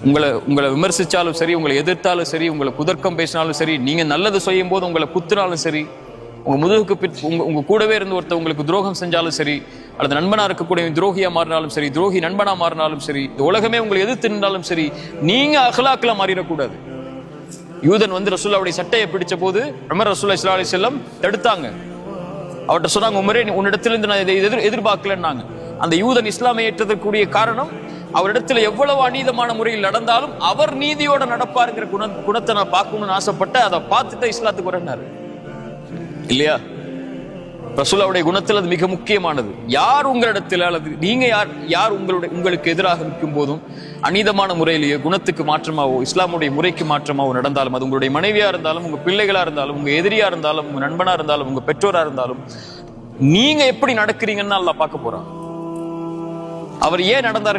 உங்களை விமர்சிச்சாலும் சரி, உங்களை எதிர்த்தாலும் சரி, உங்களை குதர்க்கம் பேசினாலும் சரி, நீங்க நல்லது செய்யும் போது உங்களை குத்துனாலும் சரி, உங்க முதுகுக்கு உங்க கூடவே இருந்து ஒருத்தர் உங்களுக்கு துரோகம் செஞ்சாலும் சரி, அல்லது நண்பனா இருக்கக்கூடிய துரோகியா மாறினாலும் சரி, துரோகி நண்பனா மாறினாலும் சரி, இந்த உலகமே உங்களை எதிர்த்து நின்றாலும் சரி, நீங்க அகலாக்கலா மாறிடக்கூடாது. யூதன் ரசூலுல்லாஹ்வுடைய சட்டையை பிடிச்ச போது உமர் ரசூலுல்லாஹி ஸல்லல்லாஹு அலைஹி வஸல்லம் தடுத்தாங்க. அவர்கிட்ட சொன்னாங்க, உமரே உன்னிடத்திலிருந்து நான் இதை எதிர்பார்க்கலன்னாங்க. அந்த யூதன் இஸ்லாமை ஏற்றதற்குரிய காரணம், அவரிடத்துல எவ்வளவு அநீதமான முறையில் நடந்தாலும் அவர் நீதியோட நடப்பாருங்கிற குணத்தை நான் பார்க்கணும்னு ஆசைப்பட்ட, அதை பார்த்துட்டு இஸ்லாத்துக்கு வரனாரு இல்லையா? ரசூலுல்லாஹ்வுடைய குணத்தில் அது மிக முக்கியமானது. யார் உங்களிடத்தில் அல்லது நீங்க யார் உங்களுக்கு எதிராக நிற்கும் போதும் அநீதமான முறையிலேயே குணத்துக்கு மாற்றமாவோ இஸ்லாமுடைய முறைக்கு மாற்றமாவோ நடந்தாலும், அது உங்களுடைய மனைவியா இருந்தாலும், உங்க பிள்ளைகளா இருந்தாலும், உங்க எதிரியா இருந்தாலும், உங்க நண்பனா இருந்தாலும், உங்க பெற்றோரா இருந்தாலும், நீங்க எப்படி நடக்கிறீங்கன்னு அல்லாஹ் பார்க்க போறான். அவர் ஏன் நடந்தாரு